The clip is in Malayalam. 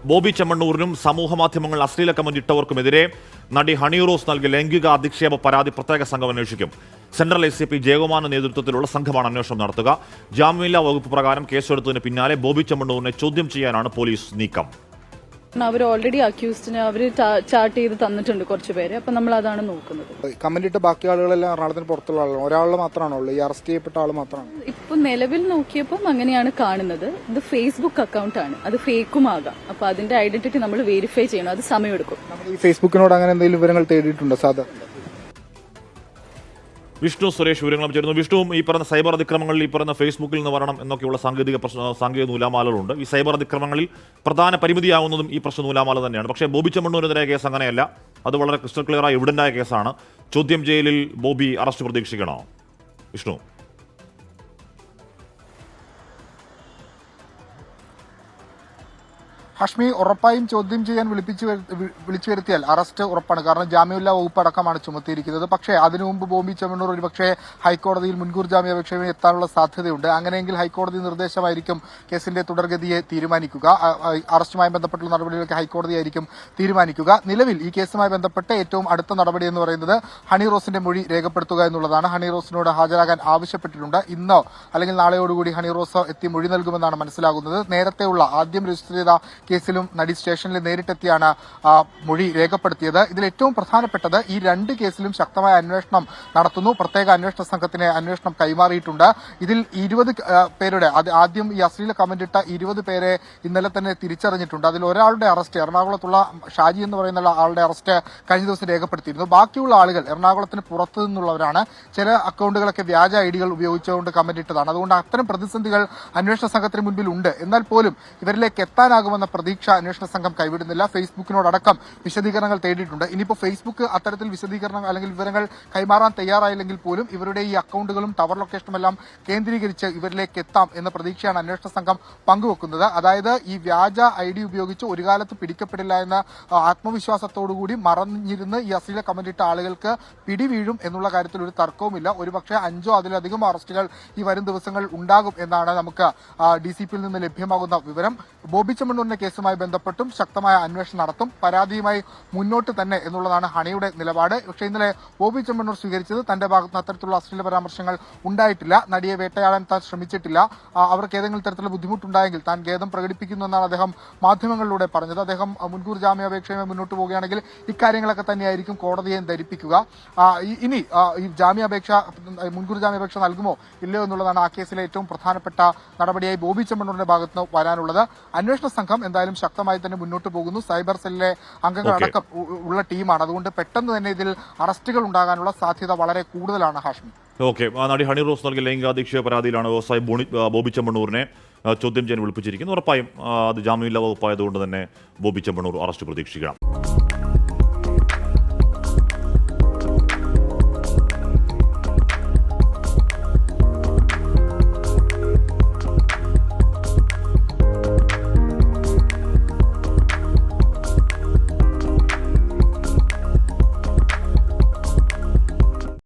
ബോബി ചെമ്മണ്ണൂരിനും സമൂഹമാധ്യമങ്ങൾ അശ്ലീല കമന്റ് ഇട്ടവർക്കുമെതിരെ നടി ഹണി റോസ് നൽകിയ ലൈംഗിക അധിക്ഷേപ പരാതി പ്രത്യേക സംഘം അന്വേഷിക്കും. സെൻട്രൽ ACP ജയകുമാറിന്റെ നേതൃത്വത്തിലുള്ള സംഘമാണ് അന്വേഷണം നടത്തുക. ജാമ്യമില്ലാ വകുപ്പ് പ്രകാരം കേസെടുത്തതിന് പിന്നാലെ ബോബി ചെമ്മണ്ണൂരിനെ ചോദ്യം ചെയ്യാനാണ് പോലീസ് നീക്കം. അവർ ഓൾറെഡി അക്യൂസ്ഡിനെ അവർ ചാർട്ട് ചെയ്ത് തന്നിട്ടുണ്ട് കുറച്ച് പേര്. അപ്പം നമ്മൾ അതാണ് നോക്കുന്നത്. കമന്റിട്ട ബാക്കി ആളുകളെല്ലാം എറണാകുളത്തിന് പുറത്തുള്ള ആളാണ്. ഒരാൾ മാത്രമാണുള്ളൂ ഈ അറസ്റ്റ് ചെയ്യപ്പെട്ട ആൾ മാത്രമാണ്. ഇപ്പൊ നിലവിൽ നോക്കിയപ്പം അങ്ങനെയാണ് കാണുന്നത്. ഇത് ഫേസ്ബുക്ക് അക്കൗണ്ട് ആണ്, അത് ഫേക്കും ആകാം. അപ്പൊ അതിന്റെ ഐഡന്റിറ്റി നമ്മൾ വെരിഫൈ ചെയ്യണം, അത് സമയമെടുക്കും. ഈ ഫേസ്ബുക്കിനോട് അങ്ങനെ എന്തെങ്കിലും വിവരങ്ങൾ തേടിയിട്ടുണ്ടോ സാധാരണ? വിഷ്ണു സുരേഷ് വിവരങ്ങളും ചേരുന്നു. വിഷ്ണുവും ഈ പറഞ്ഞ സൈബർ അതിക്രമങ്ങളിൽ ഈ പറഞ്ഞ ഫേസ്ബുക്കിൽ നിന്ന് വരണം എന്നൊക്കെയുള്ള സാങ്കേതിക നൂലാമാലകളുണ്ട്. ഈ സൈബർ അതിക്രമങ്ങളിൽ പ്രധാന പരിമിതിയാവുന്നതും ഈ പ്രശ്ന നൂലാമാല തന്നെയാണ്. പക്ഷേ ബോബി ചെമ്മണ്ണൂരിനെതിരായ കേസ് അങ്ങനെയല്ല. അത് വളരെ ക്രിസ്റ്റൽ ക്ലിയറായി എവിഡന്റായ കേസാണ്. ചോദ്യം ചെയ്യലിൽ ബോബി അറസ്റ്റ് പ്രതീക്ഷിക്കണോ വിഷ്ണു? ഹാഷ്മി, ഉറപ്പായും ചോദ്യം ചെയ്യാൻ വിളിച്ചു വരുത്തിയാൽ അറസ്റ്റ് ഉറപ്പാണ്. കാരണം ജാമ്യമില്ലാ വകുപ്പ് അടക്കമാണ് ചുമത്തിയിരിക്കുന്നത്. പക്ഷേ അതിനു മുമ്പ് ബോബി ചെമ്മണ്ണൂർ ഒരുപക്ഷെ ഹൈക്കോടതിയിൽ മുൻകൂർ ജാമ്യാപേക്ഷയുമായി എത്താനുള്ള സാധ്യതയുണ്ട്. അങ്ങനെയെങ്കിൽ ഹൈക്കോടതി നിർദ്ദേശമായിരിക്കും കേസിന്റെ തുടർഗതിയെ തീരുമാനിക്കുക. അറസ്റ്റുമായി ബന്ധപ്പെട്ടുള്ള നടപടികളൊക്കെ ഹൈക്കോടതിയായിരിക്കും തീരുമാനിക്കുക. നിലവിൽ ഈ കേസുമായി ബന്ധപ്പെട്ട് ഏറ്റവും അടുത്ത നടപടി എന്ന് പറയുന്നത് ഹണി റോസിന്റെ മൊഴി രേഖപ്പെടുത്തുക എന്നുള്ളതാണ്. ഹണി റോസിനോട് ഹാജരാകാൻ ആവശ്യപ്പെട്ടിട്ടുണ്ട്. ഇന്നോ അല്ലെങ്കിൽ നാളെയോടുകൂടി ഹണി റോസ് എത്തി മൊഴി നൽകുമെന്നാണ് മനസ്സിലാകുന്നത്. നേരത്തെയുള്ള ആദ്യം രജിസ്റ്റർ ചെയ്ത കേസിലും നടി സ്റ്റേഷനിൽ നേരിട്ടെത്തിയാണ് മൊഴി രേഖപ്പെടുത്തിയത്. ഇതിൽ ഏറ്റവും പ്രധാനപ്പെട്ടത് ഈ രണ്ട് കേസിലും ശക്തമായ അന്വേഷണം നടത്തുന്നു. പ്രത്യേക അന്വേഷണ സംഘത്തിന് അന്വേഷണം കൈമാറിയിട്ടുണ്ട്. ഇതിൽ 20 പേരുടെ ആദ്യം ഈ അശ്ലീല കമന്റ് ഇട്ട 20 പേരെ ഇന്നലെ തന്നെ തിരിച്ചറിഞ്ഞിട്ടുണ്ട്. അതിൽ ഒരാളുടെ അറസ്റ്റ്, എറണാകുളത്തുള്ള ഷാജി എന്ന് പറയുന്ന ആളുടെ അറസ്റ്റ് കഴിഞ്ഞ ദിവസം രേഖപ്പെടുത്തിയിരുന്നു. ബാക്കിയുള്ള ആളുകൾ എറണാകുളത്തിന് പുറത്തു നിന്നുള്ളവരാണ്. ചില അക്കൗണ്ടുകളൊക്കെ വ്യാജ ഐഡികൾ ഉപയോഗിച്ചുകൊണ്ട് കമന്റ് ഇട്ടതാണ്. അതുകൊണ്ട് അത്തരം പ്രതിസന്ധികൾ അന്വേഷണ സംഘത്തിന് മുൻപിൽ ഉണ്ട്. എന്നാൽ പോലും ഇവരിലേക്ക് എത്താനാകുമെന്ന പ്രതീക്ഷ അന്വേഷണ സംഘം കൈവിടുന്നില്ല. ഫേസ്ബുക്കിനോടക്കം വിശദീകരണങ്ങൾ തേടിയിട്ടുണ്ട്. ഇനിയിപ്പോൾ ഫേസ്ബുക്ക് അത്തരത്തിൽ വിശദീകരണം അല്ലെങ്കിൽ വിവരങ്ങൾ കൈമാറാൻ തയ്യാറായില്ലെങ്കിൽ പോലും ഇവരുടെ ഈ അക്കൗണ്ടുകളും ടവർ ലൊക്കേഷനും എല്ലാം കേന്ദ്രീകരിച്ച് ഇവരിലേക്ക് എത്താം എന്ന പ്രതീക്ഷയാണ് അന്വേഷണ സംഘം പങ്കുവെക്കുന്നത്. അതായത് ഈ വ്യാജ ID ഉപയോഗിച്ച് ഒരു കാലത്ത് പിടിക്കപ്പെടില്ല എന്ന ആത്മവിശ്വാസത്തോടുകൂടി മറഞ്ഞിരുന്ന് ഈ അശ്ലീല കമന്റിട്ട ആളുകൾക്ക് പിടിവീഴും എന്നുള്ള കാര്യത്തിൽ ഒരു തർക്കവുമില്ല. ഒരുപക്ഷെ 5 അതിലധികം അറസ്റ്റുകൾ ഈ വരും ദിവസങ്ങൾ ഉണ്ടാകും എന്നാണ് നമുക്ക് DCPയിൽ നിന്ന് ലഭ്യമാകുന്ന വിവരം. ബോബി ചെമ്മണ്ണൂരിന്റെ കേസുമായി ബന്ധപ്പെട്ടും ശക്തമായ അന്വേഷണം നടത്തും. പരാതിയുമായി മുന്നോട്ട് തന്നെ എന്നുള്ളതാണ് ഹണിയുടെ നിലപാട്. പക്ഷേ ഇന്നലെ ബോബി ചെമ്മണ്ണൂർ സ്വീകരിച്ചത് തന്റെ ഭാഗത്ത് നിന്ന് അത്തരത്തിലുള്ള അശ്ലീല പരാമർശങ്ങൾ ഉണ്ടായിട്ടില്ല. നടിയെ വേട്ടയാടാൻ താൻ ശ്രമിച്ചിട്ടില്ല. അവർക്ക് ഏതെങ്കിലും തരത്തിലുള്ള ബുദ്ധിമുട്ടുണ്ടായെങ്കിൽ താൻ ഖേദം പ്രകടിപ്പിക്കുന്നു എന്നാണ് അദ്ദേഹം മാധ്യമങ്ങളിലൂടെ പറഞ്ഞത്. അദ്ദേഹം മുൻകൂർ ജാമ്യാപേക്ഷയുമായി മുന്നോട്ട് പോവുകയാണെങ്കിൽ ഇക്കാര്യങ്ങളൊക്കെ തന്നെയായിരിക്കും കോടതിയെ ധരിപ്പിക്കുക. ഇനി ഈ മുൻകൂർ ജാമ്യാപേക്ഷ നൽകുമോ ഇല്ലയോ എന്നുള്ളതാണ് ആ കേസിലെ ഏറ്റവും പ്രധാനപ്പെട്ട നടപടിയായി ബോബി ചെമ്മണ്ണൂരിന്റെ ഭാഗത്ത് വരാനുള്ളത്. അന്വേഷണ സംഘം എന്തായാലും ശക്തമായി തന്നെ മുന്നോട്ട് പോകുന്നു. സൈബർ സെല്ലിലെ അംഗങ്ങളടക്കം ഉള്ള ടീമാണ്. അതുകൊണ്ട് പെട്ടെന്ന് തന്നെ ഇതിൽ അറസ്റ്റുകൾ ഉണ്ടാകാനുള്ള സാധ്യത വളരെ കൂടുതലാണ്. ഹാഷ്മി, ഓക്കെ. നടി ഹണി റോസ് നൽകിയ ലൈംഗികാധിക്ഷേപ പരാതിയിലാണ് വ്യവസായി ബോബി ചെമ്മണ്ണൂരിനെ ചോദ്യം ചെയ്യാൻ വിളിപ്പിച്ചിരിക്കുന്നത്. ഉറപ്പായും അത് ജാമ്യമില്ലാ വകുപ്പായതുകൊണ്ട് തന്നെ ബോബി ചെമ്മണ്ണൂർ അറസ്റ്റ് പ്രതീക്ഷിക്കണം.